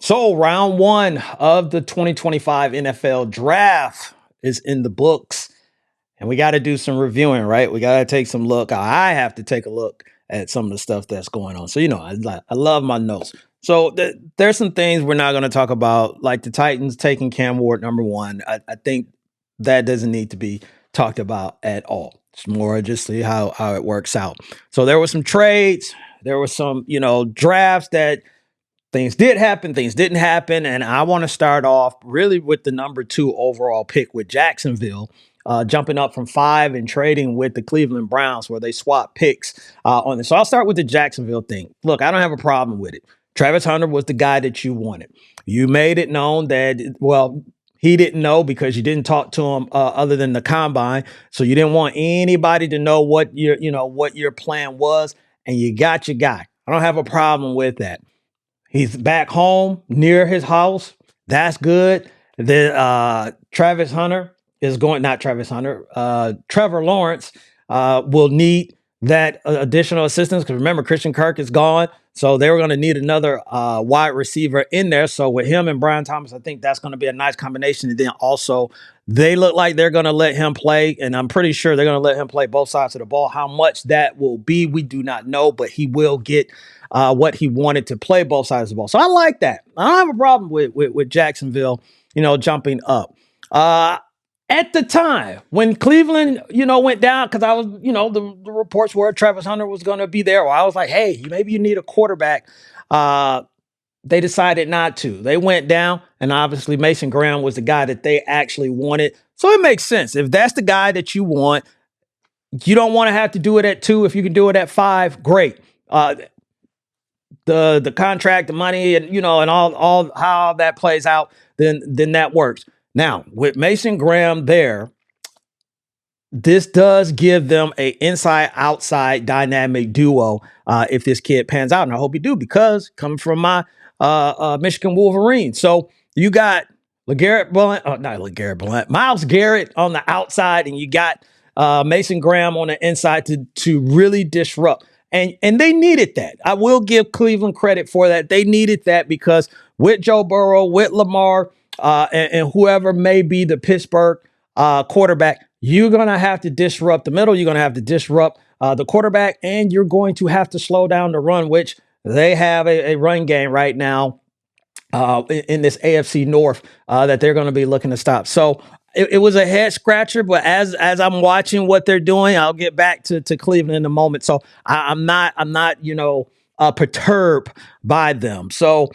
So, round one of the 2025 NFL draft is in the books, and we got to do some reviewing, right? We got to take some look. I have to take a look at some of the stuff that's going on. So, I love my notes. So, there's some things we're not going to talk about, like the Titans taking Cam Ward number one. I think that doesn't need to be talked about at all. It's more just see how it works out. So, there were some trades, there were some, drafts that things did happen, things didn't happen. And I want to start off really with the number 2 overall pick with Jacksonville, jumping up from 5 and trading with the Cleveland Browns, where they swap picks on this. So I'll start with the Jacksonville thing. Look, I don't have a problem with it. Travis Hunter was the guy that you wanted. You made it known that, well, he didn't know because you didn't talk to him other than the combine. So you didn't want anybody to know what your plan was, and you got your guy. I don't have a problem with that. He's back home near his house. That's good. The Travis Hunter is going, not Travis Hunter, Trevor Lawrence will need that additional assistance because remember, Christian Kirk is gone. So they were going to need another wide receiver in there. So with him and Brian Thomas, I think that's going to be a nice combination. And then also, they look like they're going to let him play. And I'm pretty sure they're going to let him play both sides of the ball. How much that will be, we do not know, but he will get what he wanted to play both sides of the ball. So I like that. I don't have a problem with Jacksonville, jumping up. At the time when Cleveland, went down, because I was, the reports were Travis Hunter was going to be there. Or I was like, hey, maybe you need a quarterback. They decided not to. They went down, and obviously Mason Graham was the guy that they actually wanted. So it makes sense. If that's the guy that you want, you don't want to have to do it at 2. If you can do it at 5, great. The contract, the money, and and all how that plays out, then that works. Now with Mason Graham there, this does give them a inside outside dynamic duo. If this kid pans out, and I hope he do, because coming from my Michigan Wolverines, so you got Miles Garrett on the outside, and you got Mason Graham on the inside to really disrupt. And they needed that. I will give Cleveland credit for that. They needed that because with Joe Burrow, with Lamar, and whoever may be the Pittsburgh quarterback, you're going to have to disrupt the middle. You're going to have to disrupt the quarterback, and you're going to have to slow down the run, which they have a run game right now in this AFC North that they're going to be looking to stop. So it was a head scratcher, but as I'm watching what they're doing, I'll get back to Cleveland in a moment. So I'm not perturbed by them. So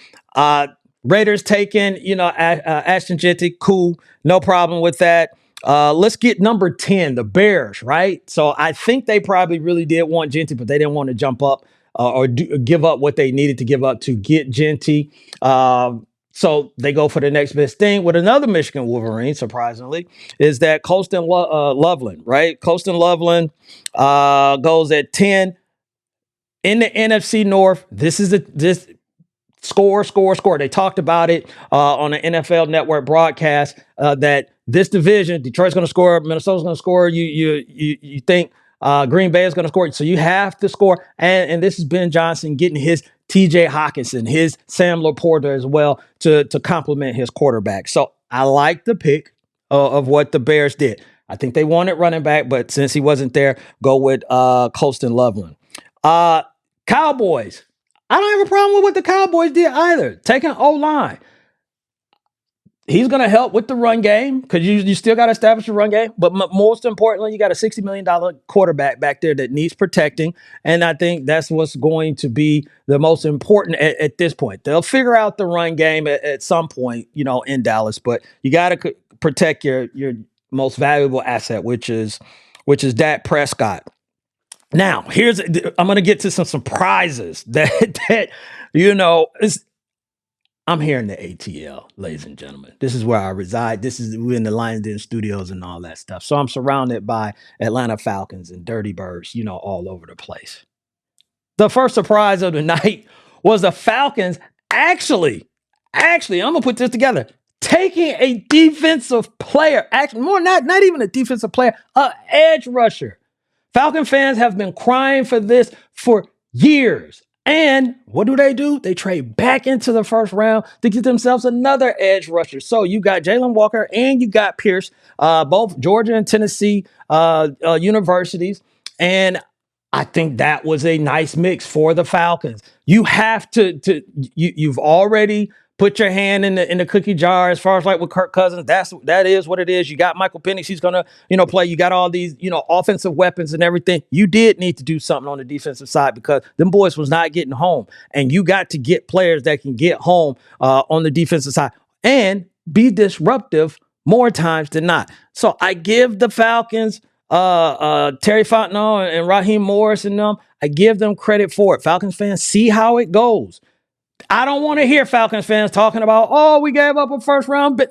Raiders taking Ashton Jeanty, cool, no problem with that. Let's get number 10, the Bears, right? So I think they probably really did want Jeanty, but they didn't want to jump up or give up what they needed to give up to get Jeanty. So they go for the next best thing with another Michigan Wolverine, surprisingly, is that Colston Loveland, right? Colston Loveland goes at 10 in the NFC North. This is this score. They talked about it on the NFL Network broadcast that this division, Detroit's going to score, Minnesota's going to score. You think Green Bay is going to score, so you have to score. And this is Ben Johnson getting his TJ Hawkinson, his Sam Laporta as well to complement his quarterback. So I like the pick of what the Bears did. I think they wanted running back, but since he wasn't there, go with Colston Loveland. Cowboys. I don't have a problem with what the Cowboys did either. Taking O-line. He's going to help with the run game because you still got to establish a run game. But most importantly, you got a $60 million quarterback back there that needs protecting. And I think that's what's going to be the most important at this point. They'll figure out the run game at some point, in Dallas. But you got to protect your most valuable asset, which is Dak Prescott. Now, I'm going to get to some surprises that I'm here in the ATL, ladies and gentlemen. This is where I reside. We're in the Lions Den studios and all that stuff. So I'm surrounded by Atlanta Falcons and Dirty Birds, all over the place. The first surprise of the night was the Falcons actually, I'm going to put this together, taking a defensive player, actually more not even a defensive player, an edge rusher. Falcon fans have been crying for this for years. And what do? They trade back into the first round to get themselves another edge rusher. So you got Jalen Walker and you got Pierce, both Georgia and Tennessee universities. And I think that was a nice mix for the Falcons. You have you've already put your hand in the cookie jar as far as like with Kirk Cousins. That is what it is. You got Michael Penix, he's gonna, play. You got all these, offensive weapons and everything. You did need to do something on the defensive side because them boys was not getting home. And you got to get players that can get home on the defensive side and be disruptive more times than not. So I give the Falcons Terry Fontenot and Raheem Morris and them, I give them credit for it. Falcons fans, see how it goes. I don't want to hear Falcons fans talking about, oh, we gave up a first round.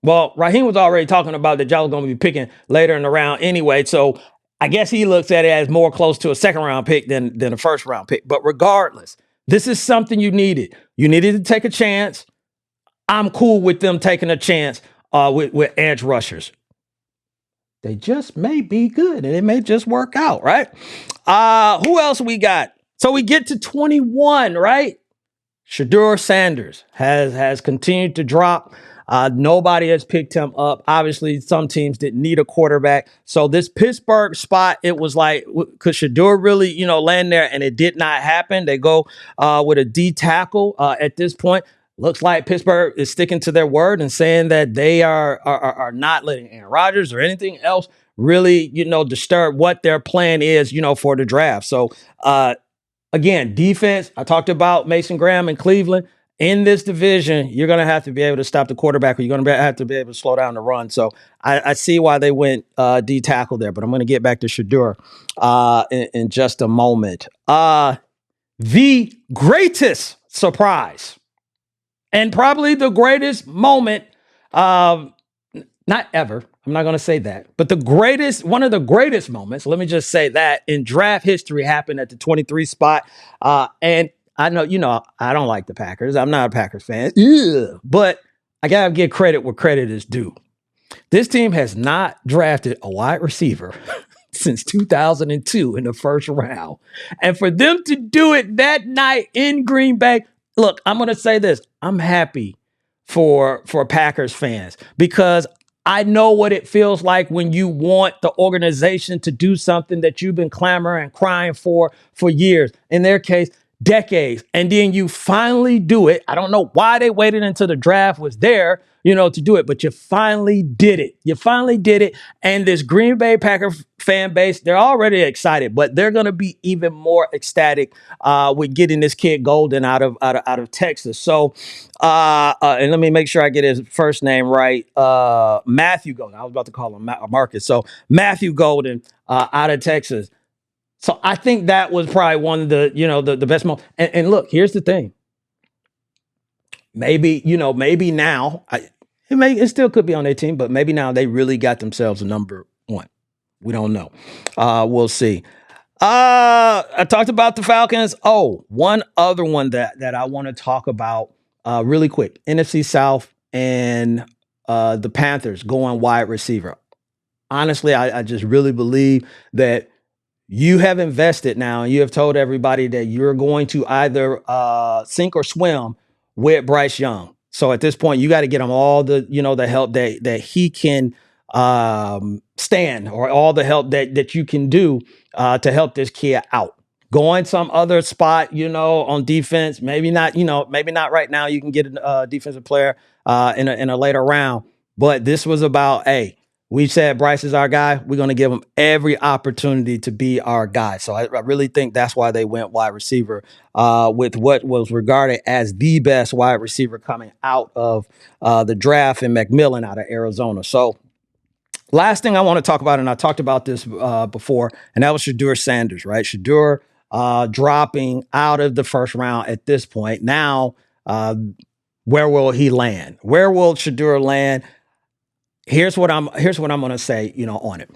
Well, Raheem was already talking about that y'all was going to be picking later in the round anyway. So I guess he looks at it as more close to a second round pick than a first round pick. But regardless, this is something you needed. You needed to take a chance. I'm cool with them taking a chance with edge rushers. They just may be good and it may just work out, right? Who else we got? So we get to 21, right? Shedeur Sanders has continued to drop. Nobody has picked him up. Obviously, some teams didn't need a quarterback. So this Pittsburgh spot, it was like, could Shedeur really, land there? And it did not happen. They go with a D tackle at this point. Looks like Pittsburgh is sticking to their word and saying that they are not letting Aaron Rodgers or anything else really, disturb what their plan is, for the draft. So, again, defense, I talked about Mason Graham in Cleveland. In this division, you're going to have to be able to stop the quarterback or you're going to have to be able to slow down the run. So I see why they went D tackle there, but I'm going to get back to Shedeur in just a moment. The greatest surprise and probably the greatest moment, not ever, I'm not going to say that, but one of the greatest moments, let me just say that, in draft history happened at the 23 spot. And I know, I don't like the Packers. I'm not a Packers fan, but I got to give credit where credit is due. This team has not drafted a wide receiver since 2002 in the first round. And for them to do it that night in Green Bay, look, I'm going to say this. I'm happy for Packers fans because I know what it feels like when you want the organization to do something that you've been clamoring and crying for years. In their case, decades. And then you finally do it. I don't know why they waited until the draft was there, to do it, but you finally did it. You finally did it. And this Green Bay Packers fan base, they're already excited, but they're going to be even more ecstatic with getting this kid Golden out of Texas. So, and let me make sure I get his first name right. Matthew Golden. I was about to call him Marcus. So Matthew Golden out of Texas. So I think that was probably one of the, the best moments. And look, here's the thing. Maybe now, it still could be on their team, but maybe now they really got themselves a number one. We don't know. We'll see. I talked about the Falcons. Oh, one other one that I want to talk about really quick. NFC South and the Panthers going wide receiver. Honestly, I just really believe that you have invested now and you have told everybody that you're going to either sink or swim with Bryce Young. So at this point, you got to get him all the, the help that he can stand, or all the help that you can do to help this kid out. Going some other spot, on defense, maybe not right now. You can get a defensive player in a later round, but this was about, hey, we said Bryce is our guy. We're going to give him every opportunity to be our guy. So I really think that's why they went wide receiver with what was regarded as the best wide receiver coming out of the draft in McMillan out of Arizona. So last thing I want to talk about, and I talked about this before, and that was Shedeur Sanders, right? Shedeur dropping out of the first round at this point. Now, where will he land? Where will Shedeur land? Here's what I'm going to say, on it.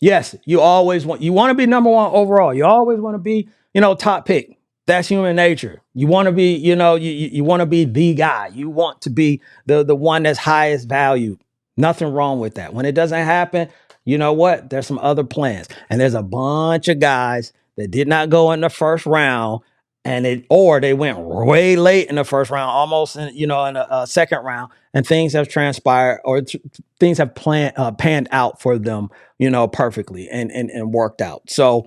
Yes, you want to be number one overall. You always want to be, top pick. That's human nature. You want to be, you want to be the guy. You want to be the one that's highest value. Nothing wrong with that. When it doesn't happen, you know what? There's some other plans. And there's a bunch of guys that did not go in the first round and they went way late in the first round, almost in in a second round, and things have transpired or things have panned out for them, perfectly and worked out. So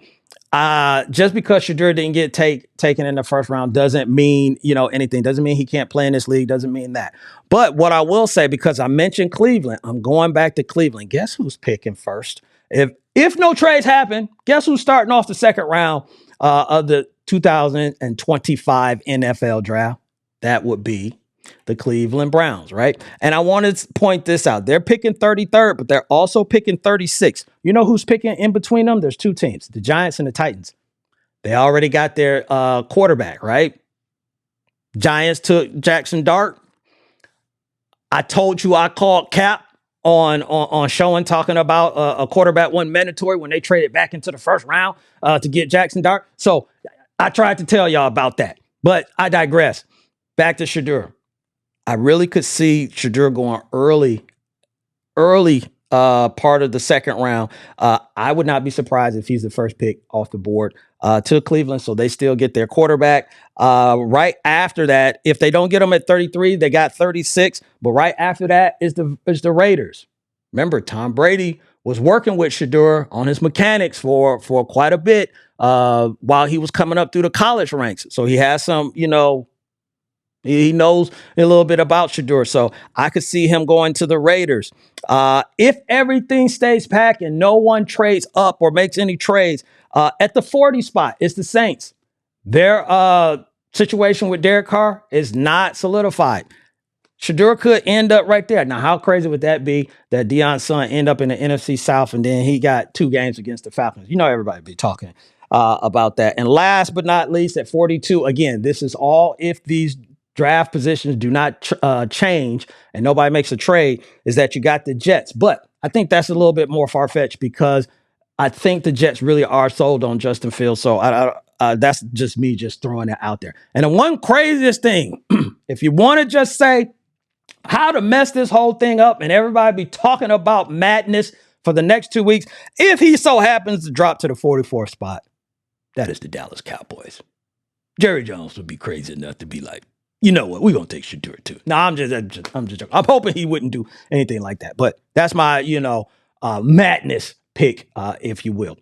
just because Shedeur didn't get taken in the first round doesn't mean anything. Doesn't mean he can't play in this league. Doesn't mean that. But what I will say, because I mentioned Cleveland, I'm going back to Cleveland. Guess who's picking first? If no trades happen, guess who's starting off the second round of the 2025 NFL draft? That would be the Cleveland Browns, right? And I want to point this out. They're picking 33rd, but they're also picking 36th. You know who's picking in between them? There's two teams, the Giants and the Titans. They already got their quarterback, right? Giants took Jackson Dart. I told you I called Cap on showing talking about a quarterback wasn't mandatory when they traded back into the first round to get Jackson Dart. So I tried to tell y'all about that, but I digress. Back to Shedeur. I really could see Shedeur going early part of the second round. I would not be surprised if he's the first pick off the board to Cleveland. So they still get their quarterback. Right after that, if they don't get him at 33, they got 36. But right after that is the Raiders. Remember, Tom Brady was working with Shedeur on his mechanics for quite a bit while he was coming up through the college ranks. So he has some, he knows a little bit about Shedeur. So I could see him going to the Raiders. If everything stays packed and no one trades up or makes any trades, at the 40 spot, it's the Saints. Their situation with Derek Carr is not solidified. Shedeur could end up right there. Now, how crazy would that be that Deion's son end up in the NFC South and then he got 2 games against the Falcons? Everybody be talking about that. And last but not least, at 42, again, this is all if these draft positions do not change and nobody makes a trade, is that you got the Jets. But I think that's a little bit more far-fetched because I think the Jets really are sold on Justin Fields. So that's just me just throwing it out there. And the one craziest thing, if you want to just say how to mess this whole thing up and everybody be talking about madness for the next 2 weeks, if he so happens to drop to the 44th spot, that is the Dallas Cowboys. Jerry Jones would be crazy enough to be like, you know what? We're going to take Shedeur too. No, I'm just joking. I'm hoping he wouldn't do anything like that. But that's my, madness pick, if you will.